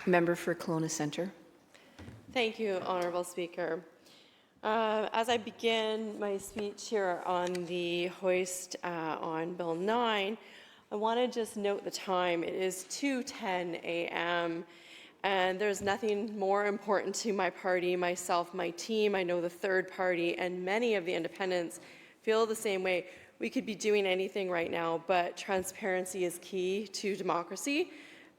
Member for Kelowna Centre. Thank you, Honourable Speaker. As I begin my speech here on the hoist on Bill 9, I want to just note the time. It is 2:10 a.m. and there's nothing more important to my party, myself, my team. I know the third party and many of the independents feel the same way. We could be doing anything right now, but transparency is key to democracy.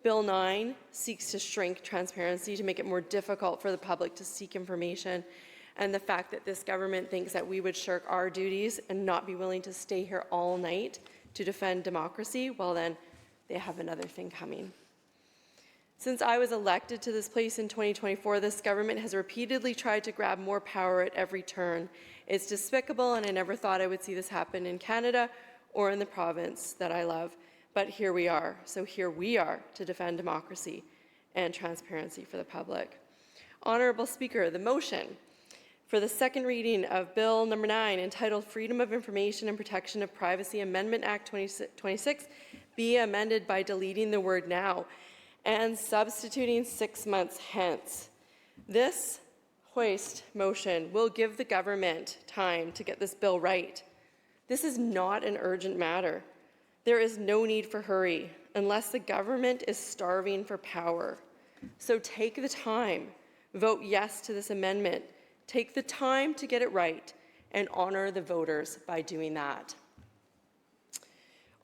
Bill 9 seeks to shrink transparency to make it more difficult for the public to seek information. And the fact that this government thinks that we would shirk our duties and not be willing to stay here all night to defend democracy, well then, they have another thing coming. Since I was elected to this place in 2024, this government has repeatedly tried to grab more power at every turn. It's despicable, and I never thought I would see this happen in Canada or in the province that I love. But here we are. So here we are to defend democracy and transparency for the public. Honourable Speaker, the motion for the second reading of Bill number 9, entitled Freedom of Information and Protection of Privacy Amendment Act 26, be amended by deleting the word now and substituting 6 months hence. This hoist motion will give the government time to get this bill right. This is not an urgent matter. There is no need for hurry unless the government is starving for power. So take the time, vote yes to this amendment. Take the time to get it right and honor the voters by doing that.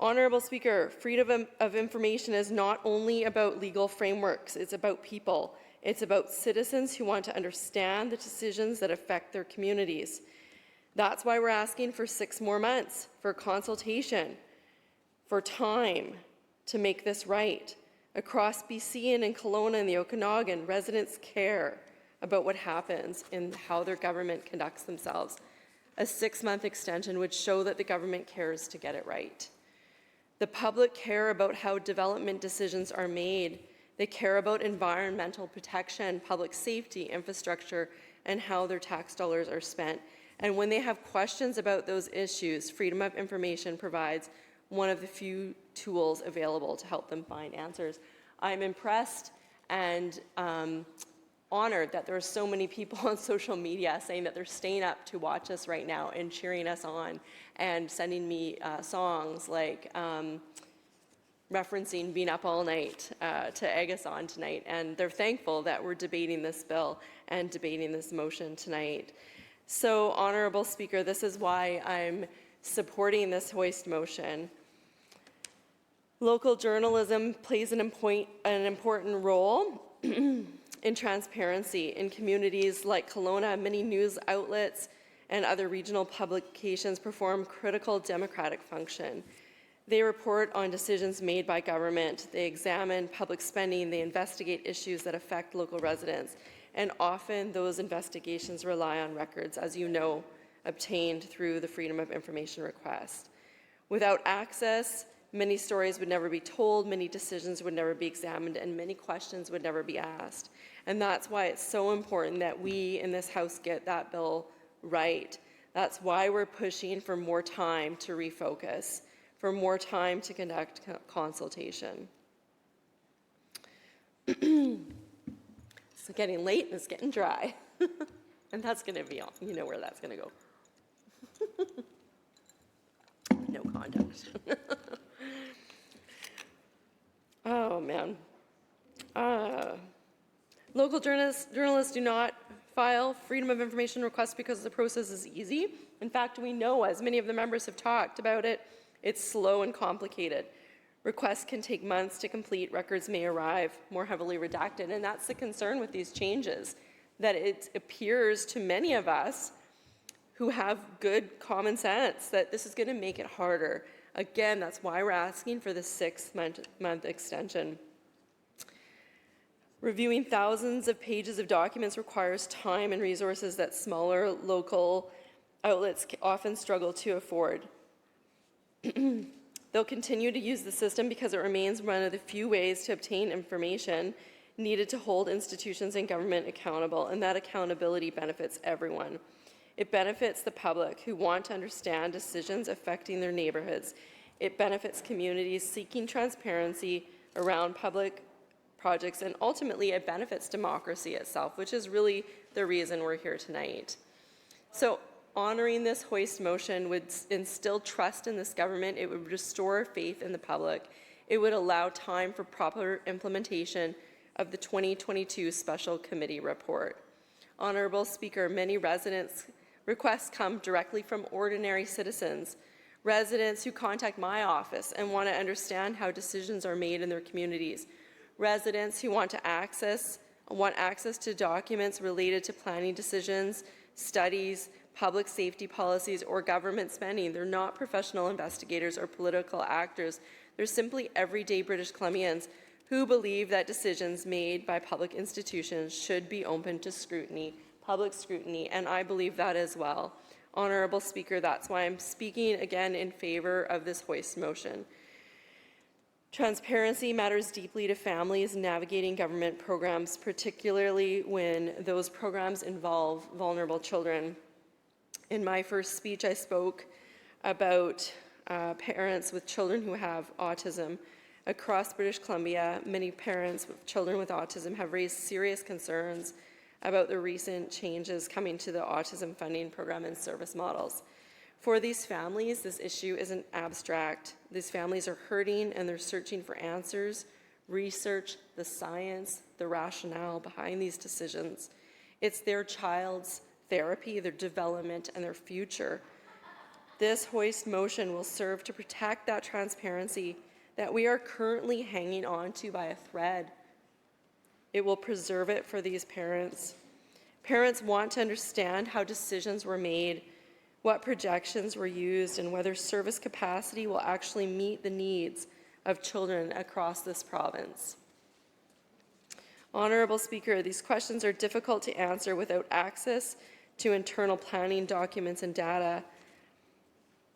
Honourable Speaker, freedom of information is not only about legal frameworks, it's about people. It's about citizens who want to understand the decisions that affect their communities. That's why we're asking for 6 more months for consultation, for time to make this right. Across BC and in Kelowna and the Okanagan, residents care about what happens and how their government conducts themselves. A 6-month extension would show that the government cares to get it right. The public care about how development decisions are made. They care about environmental protection, public safety, infrastructure, and how their tax dollars are spent. And when they have questions about those issues, Freedom of Information provides one of the few tools available to help them find answers. I'm impressed and honored that there are so many people on social media saying that they're staying up to watch us right now and cheering us on and sending me songs like referencing being up all night to egg us on tonight. And they're thankful that we're debating this bill and debating this motion tonight. So, Honourable Speaker, this is why I'm supporting this hoist motion. Local journalism plays an important role in transparency in communities like Kelowna. Many news outlets and other regional publications perform critical democratic function. They report on decisions made by government, they examine public spending, they investigate issues that affect local residents, and often those investigations rely on records, as you know, obtained through the Freedom of Information request. Without access, many stories would never be told, many decisions would never be examined, and many questions would never be asked. And that's why it's so important that we in this House get that bill right. That's why we're pushing for more time to refocus, for more time to conduct consultation. It's getting late and it's getting dry. And that's going to be on. You know where that's going to go. No context. Oh, man. Local journalists do not file Freedom of Information requests because the process is easy. In fact, we know, as many of the members have talked about it, it's slow and complicated. Requests can take months to complete. Records may arrive more heavily redacted. And that's the concern with these changes, that it appears to many of us who have good common sense that this is going to make it harder. Again, that's why we're asking for the 6-month extension. Reviewing thousands of pages of documents requires time and resources that smaller local outlets often struggle to afford. They'll continue to use the system because it remains one of the few ways to obtain information needed to hold institutions and government accountable, and that accountability benefits everyone. It benefits the public who want to understand decisions affecting their neighborhoods. It benefits communities seeking transparency around public projects, and ultimately it benefits democracy itself, which is really the reason we're here tonight. So honoring this hoist motion would instill trust in this government. It would restore faith in the public. It would allow time for proper implementation of the 2022 Special Committee report. Honourable Speaker, many residents' requests come directly from ordinary citizens, residents who contact my office and want to understand how decisions are made in their communities, residents who want access to documents related to planning decisions, studies, public safety policies, or government spending. They're not professional investigators or political actors. They're simply everyday British Columbians who believe that decisions made by public institutions should be open to scrutiny, public scrutiny, and I believe that as well. Honourable Speaker, that's why I'm speaking again in favour of this hoist motion. Transparency matters deeply to families navigating government programs, particularly when those programs involve vulnerable children. In my first speech, I spoke about parents with children who have autism. Across British Columbia, many parents with children with autism have raised serious concerns about the recent changes coming to the autism funding program and service models. For these families, this issue isn't abstract. These families are hurting and they're searching for answers, research, the science, the rationale behind these decisions. It's their child's therapy, their development, and their future. This hoist motion will serve to protect that transparency that we are currently hanging on to by a thread. It will preserve it for these parents. Parents want to understand how decisions were made, what projections were used, and whether service capacity will actually meet the needs of children across this province. Honourable Speaker, these questions are difficult to answer without access to internal planning documents and data.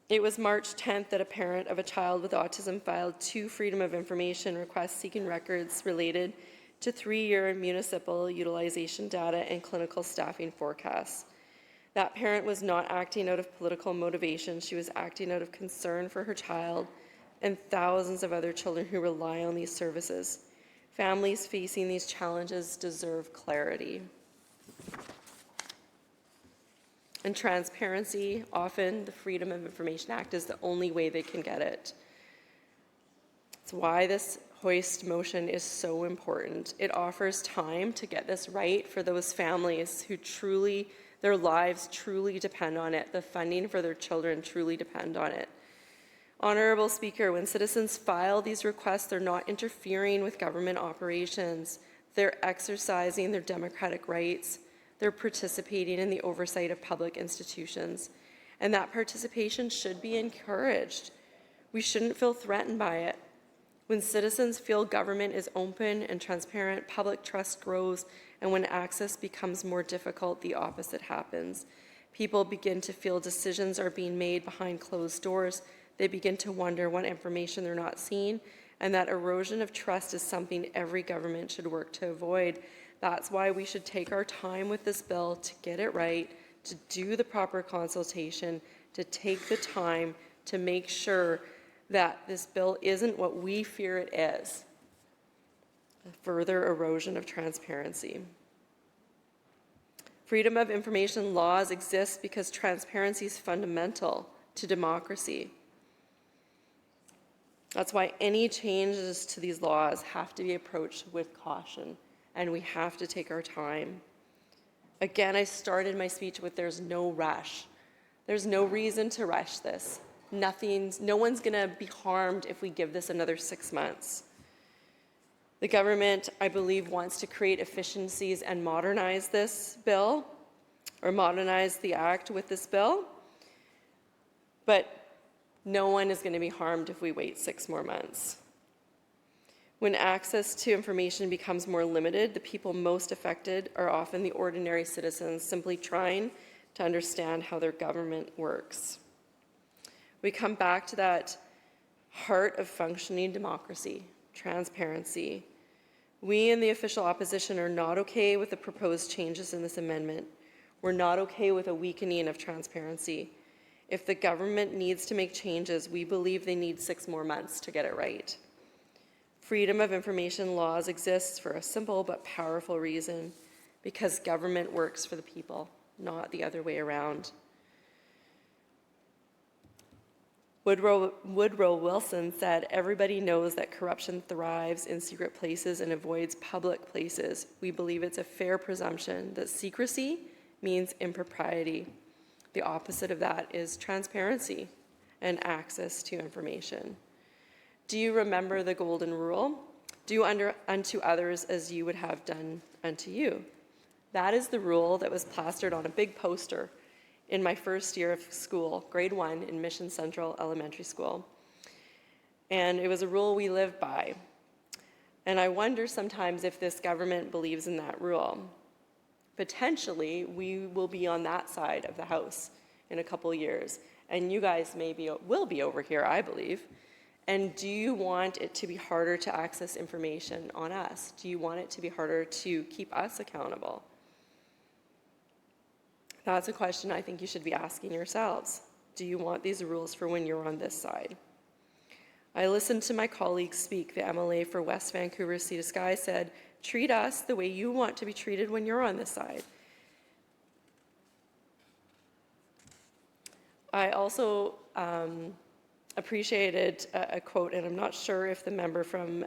It was March 10th that a parent of a child with autism filed 2 Freedom of Information requests seeking records related to 3-year municipal utilization data and clinical staffing forecasts. That parent was not acting out of political motivation. She was acting out of concern for her child and thousands of other children who rely on these services. Families facing these challenges deserve clarity. And transparency, often the Freedom of Information Act is the only way they can get it. It's why this hoist motion is so important. It offers time to get this right for those families who truly, their lives truly depend on it. The funding for their children truly depend on it. Honourable Speaker, when citizens file these requests, they're not interfering with government operations. They're exercising their democratic rights. They're participating in the oversight of public institutions. And that participation should be encouraged. We shouldn't feel threatened by it. When citizens feel government is open and transparent, public trust grows, and when access becomes more difficult, the opposite happens. People begin to feel decisions are being made behind closed doors. They begin to wonder what information they're not seeing, and that erosion of trust is something every government should work to avoid. That's why we should take our time with this bill to get it right, to do the proper consultation, to take the time to make sure that this bill isn't what we fear it is, a further erosion of transparency. Freedom of information laws exist because transparency is fundamental to democracy. That's why any changes to these laws have to be approached with caution, and we have to take our time. Again, I started my speech with there's no rush. There's no reason to rush this. No one's going to be harmed if we give this another 6 months. The government, I believe, wants to create efficiencies and modernize this bill, or modernize the act with this bill, but no one is going to be harmed if we wait 6 more months. When access to information becomes more limited, the people most affected are often the ordinary citizens simply trying to understand how their government works. We come back to that heart of functioning democracy, transparency. We in the official opposition are not okay with the proposed changes in this amendment. We're not okay with a weakening of transparency. If the government needs to make changes, we believe they need 6 more months to get it right. Freedom of information laws exist for a simple but powerful reason, because government works for the people, not the other way around. Woodrow Wilson said, "Everybody knows that corruption thrives in secret places and avoids public places. We believe it's a fair presumption that secrecy means impropriety. The opposite of that is transparency and access to information." Do you remember the golden rule? Do unto others as you would have done unto you. That is the rule that was plastered on a big poster in my first year of school, grade 1 in Mission Central Elementary School. And it was a rule we lived by. And I wonder sometimes if this government believes in that rule. Potentially, we will be on that side of the house in a couple years. And you guys will be over here, I believe. And do you want it to be harder to access information on us? Do you want it to be harder to keep us accountable? That's a question I think you should be asking yourselves. Do you want these rules for when you're on this side? I listened to my colleagues speak. The MLA for West Vancouver Sea to Sky said, "Treat us the way you want to be treated when you're on this side." I also appreciated a quote, and I'm not sure if the member from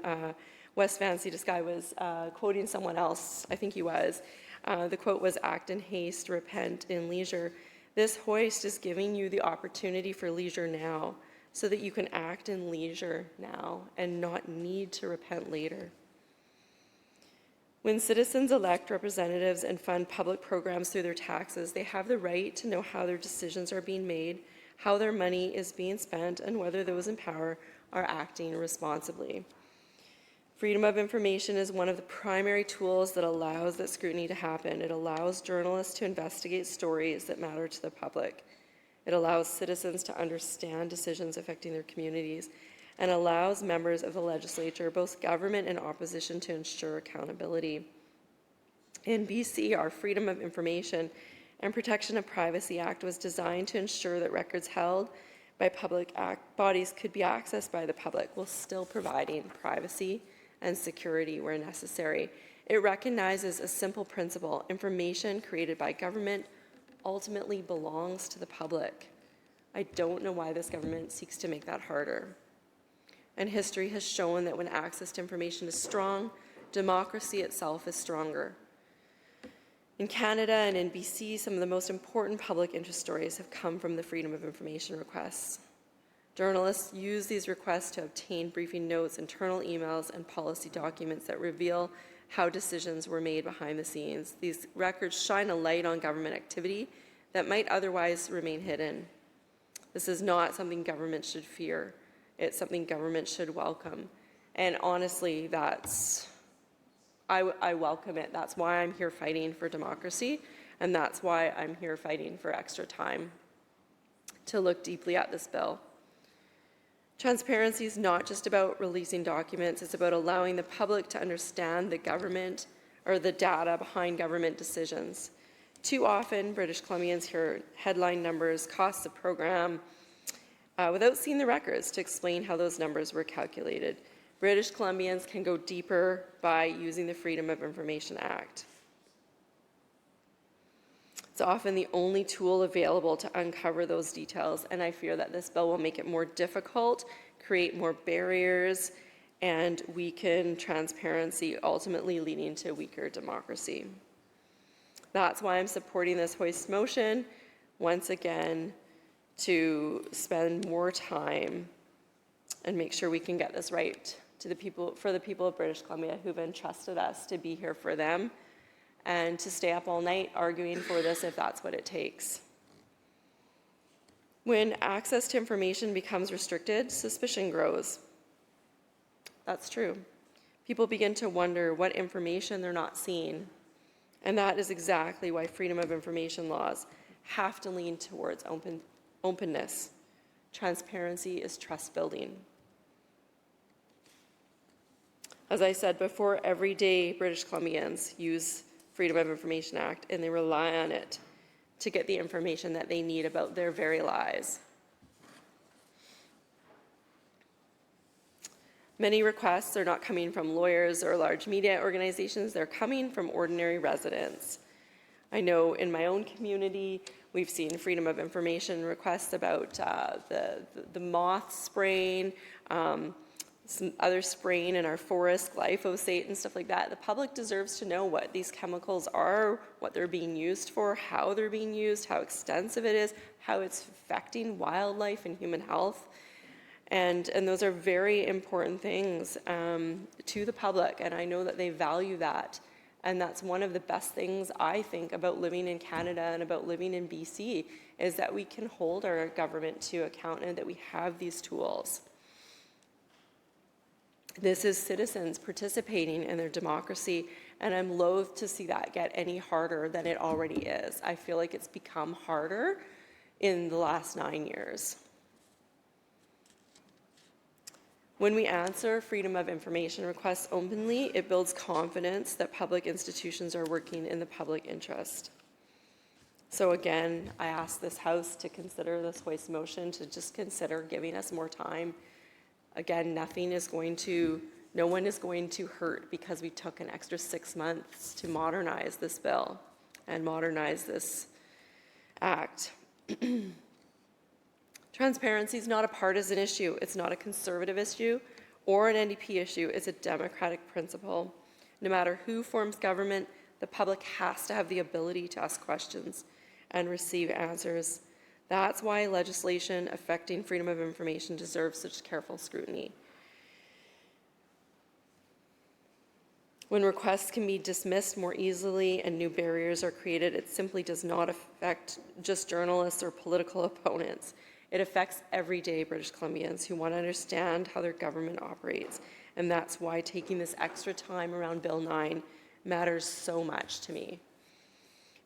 West Van Sea to Sky was quoting someone else. I think he was. The quote was, "Act in haste, repent in leisure." This hoist is giving you the opportunity for leisure now so that you can act in leisure now and not need to repent later. When citizens elect representatives and fund public programs through their taxes, they have the right to know how their decisions are being made, how their money is being spent, and whether those in power are acting responsibly. Freedom of information is one of the primary tools that allows that scrutiny to happen. It allows journalists to investigate stories that matter to the public. It allows citizens to understand decisions affecting their communities, and allows members of the legislature, both government and opposition, to ensure accountability. In BC, our Freedom of Information and Protection of Privacy Act was designed to ensure that records held by public bodies could be accessed by the public while still providing privacy and security where necessary. It recognizes a simple principle: information created by government ultimately belongs to the public. I don't know why this government seeks to make that harder. And history has shown that when access to information is strong, democracy itself is stronger. In Canada and in BC, some of the most important public interest stories have come from the Freedom of Information requests. Journalists use these requests to obtain briefing notes, internal emails, and policy documents that reveal how decisions were made behind the scenes. These records shine a light on government activity that might otherwise remain hidden. This is not something government should fear. It's something government should welcome. And honestly, I welcome it. That's why I'm here fighting for democracy, and that's why I'm here fighting for extra time to look deeply at this bill. Transparency is not just about releasing documents, it's about allowing the public to understand the government or the data behind government decisions. Too often, British Columbians hear headline numbers, costs of program, without seeing the records to explain how those numbers were calculated. British Columbians can go deeper by using the Freedom of Information Act. It's often the only tool available to uncover those details, and I fear that this bill will make it more difficult, create more barriers, and weaken transparency, ultimately leading to weaker democracy. That's why I'm supporting this hoist motion, once again, to spend more time and make sure we can get this right to the people, for the people of British Columbia who've entrusted us to be here for them, and to stay up all night arguing for this if that's what it takes. When access to information becomes restricted, suspicion grows. That's true. People begin to wonder what information they're not seeing. And that is exactly why freedom of information laws have to lean towards openness. Transparency is trust building. As I said before, every day British Columbians use Freedom of Information Act, and they rely on it to get the information that they need about their very lives. Many requests are not coming from lawyers or large media organizations, they're coming from ordinary residents. I know in my own community, we've seen freedom of information requests about the moth spraying, some other spraying in our forest, glyphosate and stuff like that. The public deserves to know what these chemicals are, what they're being used for, how they're being used, how extensive it is, how it's affecting wildlife and human health. And those are very important things to the public, and I know that they value that. And that's one of the best things I think about living in Canada and about living in BC, is that we can hold our government to account and that we have these tools. This is citizens participating in their democracy, and I'm loath to see that get any harder than it already is. I feel like it's become harder in the last 9 years. When we answer freedom of information requests openly, it builds confidence that public institutions are working in the public interest. So again, I ask this House to consider this Hoist motion, to just consider giving us more time. Again, no one is going to hurt because we took an extra 6 months to modernize this bill and modernize this act. Transparency is not a partisan issue. It's not a conservative issue or an NDP issue. It's a democratic principle. No matter who forms government, the public has to have the ability to ask questions and receive answers. That's why legislation affecting freedom of information deserves such careful scrutiny. When requests can be dismissed more easily and new barriers are created, it simply does not affect just journalists or political opponents. It affects everyday British Columbians who want to understand how their government operates. And that's why taking this extra time around Bill 9 matters so much to me.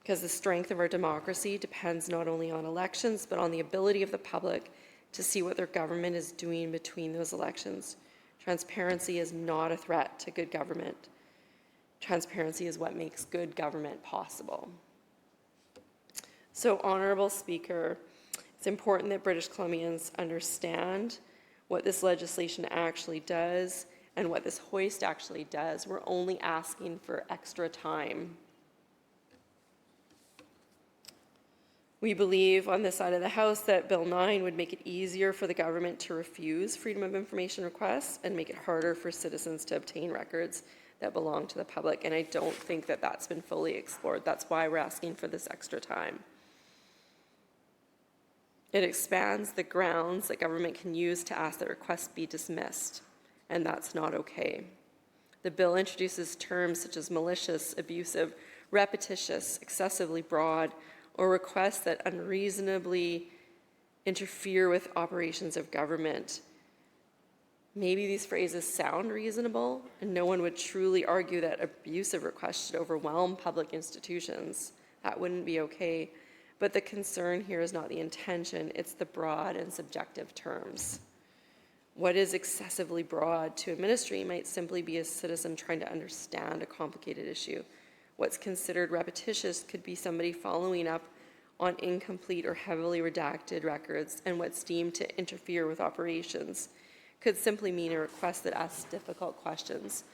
Because the strength of our democracy depends not only on elections, but on the ability of the public to see what their government is doing between those elections. Transparency is not a threat to good government. Transparency is what makes good government possible. So, Honourable Speaker, it's important that British Columbians understand what this legislation actually does and what this hoist actually does. We're only asking for extra time. We believe on this side of the House that Bill 9 would make it easier for the government to refuse freedom of information requests and make it harder for citizens to obtain records that belong to the public. And I don't think that that's been fully explored. That's why we're asking for this extra time. It expands the grounds that government can use to ask that requests be dismissed, and that's not okay. The bill introduces terms such as malicious, abusive, repetitious, excessively broad, or requests that unreasonably interfere with operations of government. Maybe these phrases sound reasonable, and no one would truly argue that abusive requests should overwhelm public institutions. That wouldn't be okay. But the concern here is not the intention, it's the broad and subjective terms. What is excessively broad to a ministry might simply be a citizen trying to understand a complicated issue. What's considered repetitious could be somebody following up on incomplete or heavily redacted records, and what's deemed to interfere with operations could simply mean a request that asks difficult questions.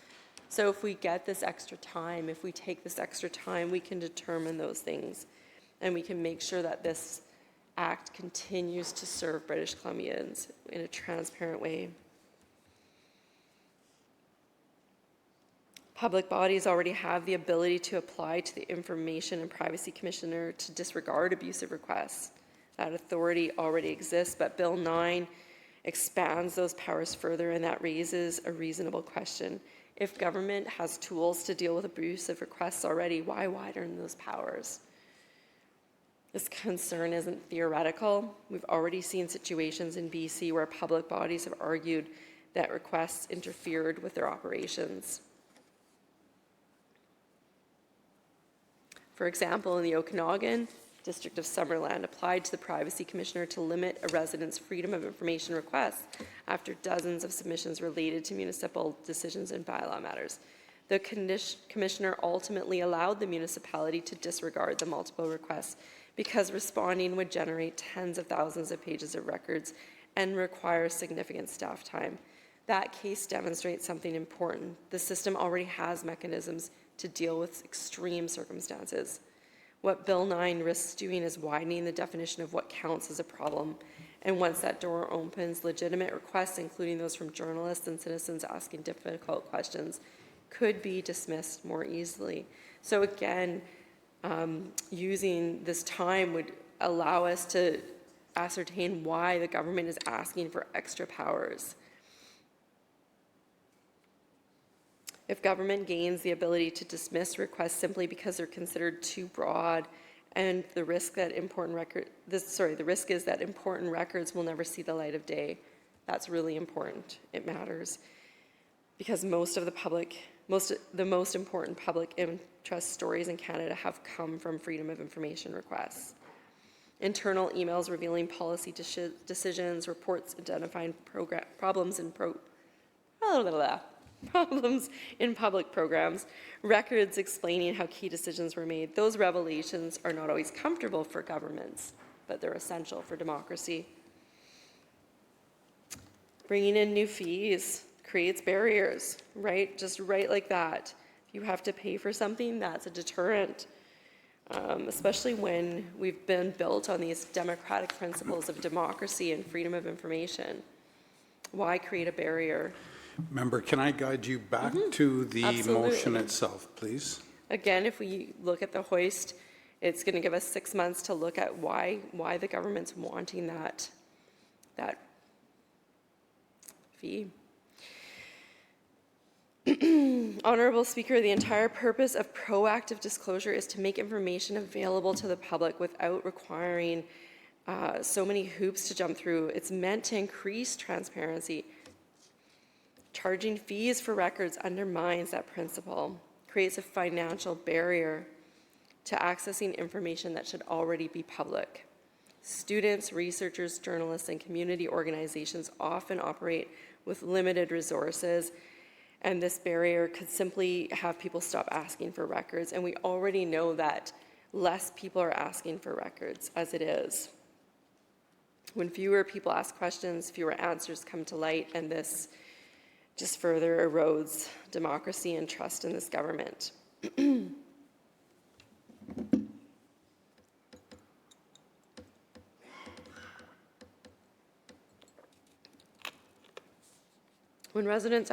So if we get this extra time, if we take this extra time, we can determine those things. And we can make sure that this act continues to serve British Columbians in a transparent way. Public bodies already have the ability to apply to the Information and Privacy Commissioner to disregard abusive requests. That authority already exists, but Bill 9 expands those powers further, and that raises a reasonable question. If government has tools to deal with abusive requests already, why widen those powers? This concern isn't theoretical. We've already seen situations in BC where public bodies have argued that requests interfered with their operations. For example, in the Okanagan District of Summerland applied to the Privacy Commissioner to limit a resident's freedom of information requests after dozens of submissions related to municipal decisions and bylaw matters. The Commissioner ultimately allowed the municipality to disregard the multiple requests because responding would generate tens of thousands of pages of records and require significant staff time. that case demonstrates something important. The system already has mechanisms to deal with extreme circumstances. What Bill 9 risks doing is widening the definition of what counts as a problem. And once that door opens, legitimate requests, including those from journalists and citizens asking difficult questions, could be dismissed more easily. So again, using this time would allow us to ascertain why the government is asking for extra powers. If government gains the ability to dismiss requests simply because they're considered too broad, and the risk is that important records will never see the light of day. That's really important. It matters because most of the most important public interest stories in Canada have come from Freedom of Information requests. Internal emails revealing policy decisions, reports identifying problems in public programs, records explaining how key decisions were made. Those revelations are not always comfortable for governments, but they're essential for democracy. Bringing in new fees creates barriers, right? Just right like that. If you have to pay for something, that's a deterrent, especially when we've been built on these democratic principles of democracy and freedom of information. Why create a barrier? Member, can I guide you back to the Absolutely. motion itself, please? Again, if we look at the hoist, it's going to give us 6 months to look at why the government's wanting that fee. Honorable Speaker, the entire purpose of proactive disclosure is to make information available to the public without requiring so many hoops to jump through. It's meant to increase transparency. Charging fees for records undermines that principle, creates a financial barrier to accessing information that should already be public. Students, researchers, journalists, and community organizations often operate with limited resources, and this barrier could simply have people stop asking for records, and we already know that less people are asking for records as it is. When fewer people ask questions, fewer answers come to light, and this just further erodes democracy and trust in this government. When residents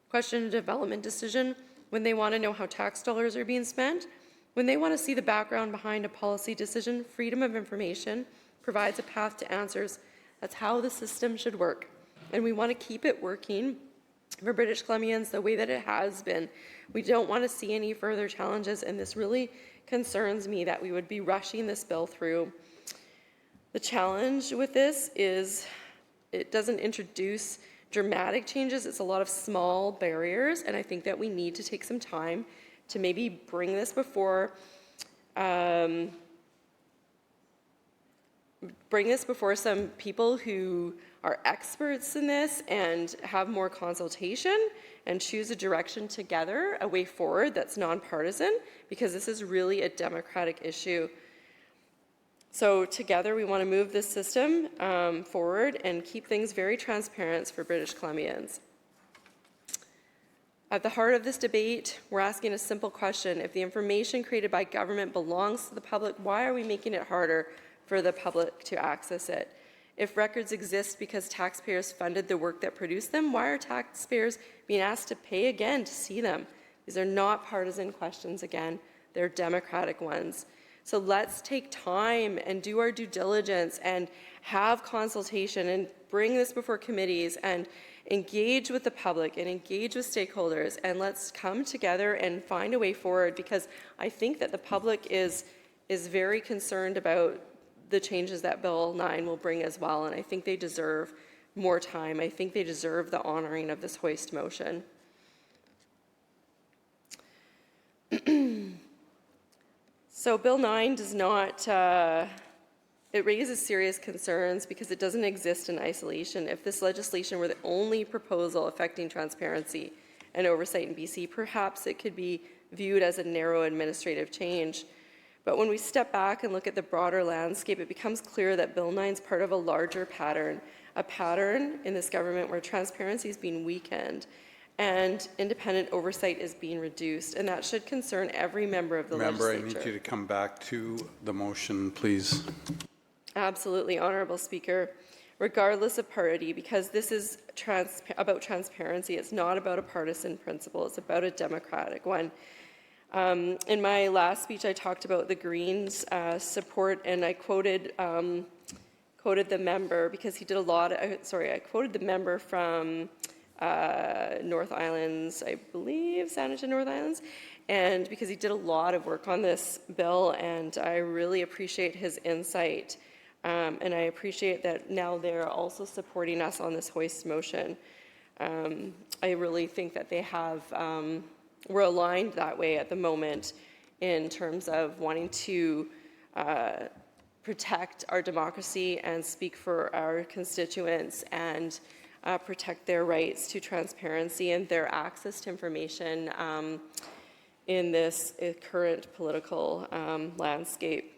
question a development decision, when they want to know how tax dollars are being spent, when they want to see the background behind a policy decision, freedom of information provides a path to answers. That's how the system should work. And we want to keep it working for British Columbians the way that it has been. We don't want to see any further challenges, and this really concerns me that we would be rushing this bill through. The challenge with this is it doesn't introduce dramatic changes. It's a lot of small barriers, and I think that we need to take some time to maybe bring this before some people who are experts in this and have more consultation and choose a direction together, a way forward that's nonpartisan, because this is really a democratic issue. So together we want to move this system forward and keep things very transparent for British Columbians. At the heart of this debate, we're asking a simple question. If the information created by government belongs to the public, why are we making it harder for the public to access it? If records exist because taxpayers funded the work that produced them, why are taxpayers being asked to pay again to see them? These are not partisan questions again, they're democratic ones. So let's take time and do our due diligence and have consultation and bring this before committees and engage with the public and engage with stakeholders, and let's come together and find a way forward, because I think that the public is very concerned about the changes that Bill 9 will bring as well, and I think they deserve more time. I think they deserve the honoring of this hoist motion. So Bill 9 does not, it raises serious concerns because it doesn't exist in isolation. If this legislation were the only proposal affecting transparency and oversight in BC, perhaps it could be viewed as a narrow administrative change. But when we step back and look at the broader landscape, it becomes clear that Bill 9 is part of a larger pattern a pattern in this government where transparency is being weakened and independent oversight is being reduced, and that should concern every member of the legislature. Member, I need you to come back to the motion, please. Absolutely, Honourable Speaker. Regardless of party, because this is about transparency, it's not about a partisan principle, it's about a democratic one. In my last speech, I talked about the Greens' support, and I quoted the member because he did a lot. I quoted the member from North Islands, I believe, Saanich and North Islands, and because he did a lot of work on this bill, and I really appreciate his insight. And I appreciate that now they're also supporting us on this hoist motion. I really think that they have, we're aligned that way at the moment in terms of wanting to protect our democracy and speak for our constituents and protect their rights to transparency and their access to information in this current political landscape.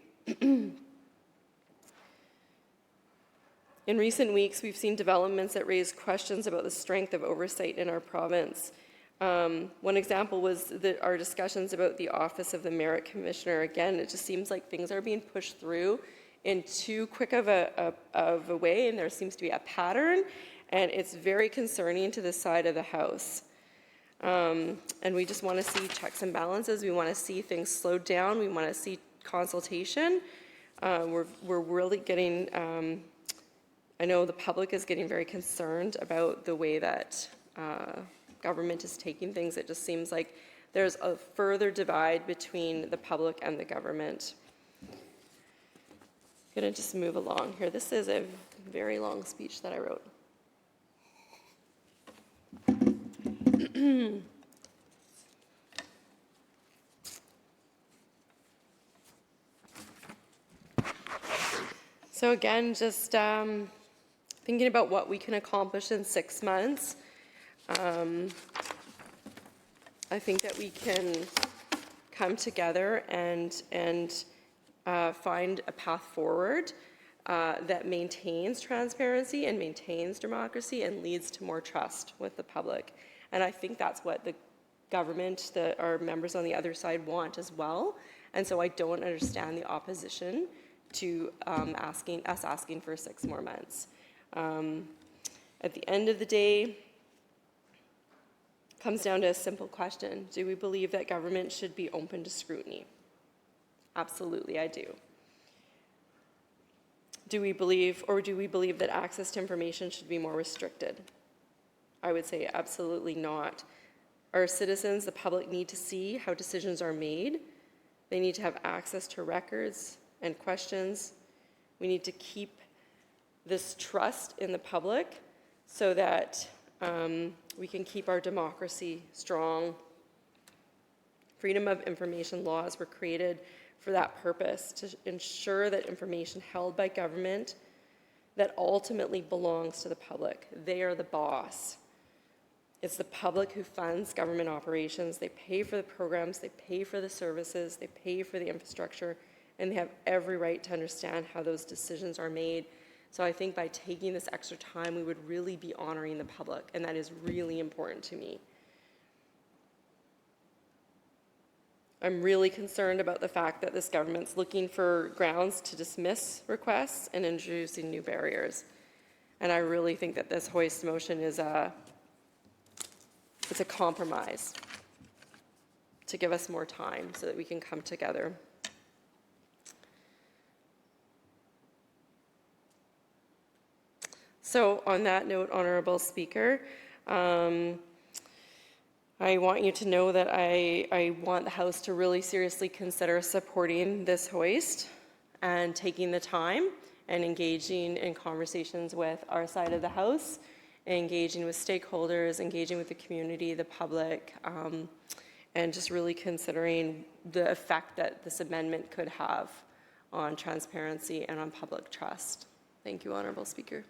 In recent weeks, we've seen developments that raise questions about the strength of oversight in our province. One example was our discussions about the Office of the Merit Commissioner. Again, it just seems like things are being pushed through in too quick of a way, and there seems to be a pattern, and it's very concerning to the side of the House. And we just want to see checks and balances. We want to see things slowed down. We want to see consultation. We're really getting... I know the public is getting very concerned about the way that government is taking things. It just seems like there's a further divide between the public and the government. I'm going to just move along here. This is a very long speech that I wrote. So again, just thinking about what we can accomplish in 6 months. I think that we can come together and find a path forward that maintains transparency and maintains democracy and leads to more trust with the public. And I think that's what the government, our members on the other side want as well. And so I don't understand the opposition to asking for 6 more months. At the end of the day, it comes down to a simple question. Do we believe that government should be open to scrutiny? Absolutely, I do. Do we believe that access to information should be more restricted? I would say absolutely not. Our citizens, the public, need to see how decisions are made. They need to have access to records and questions. We need to keep this trust in the public so that we can keep our democracy strong. Freedom of information laws were created for that purpose, to ensure that information held by government that ultimately belongs to the public. They are the boss. It's the public who funds government operations. They pay for the programs, they pay for the services, they pay for the infrastructure, and they have every right to understand how those decisions are made. So I think by taking this extra time, we would really be honoring the public, and that is really important to me. I'm really concerned about the fact that this government's looking for grounds to dismiss requests and introducing new barriers. And I really think that this hoist motion is it's a compromise to give us more time so that we can come together. So on that note, Honourable Speaker, I want you to know that I want the House to really seriously consider supporting this hoist and taking the time and engaging in conversations with our side of the House, engaging with stakeholders, engaging with the community, the public, and just really considering the effect that this amendment could have on transparency and on public trust. Thank you, Honourable Speaker.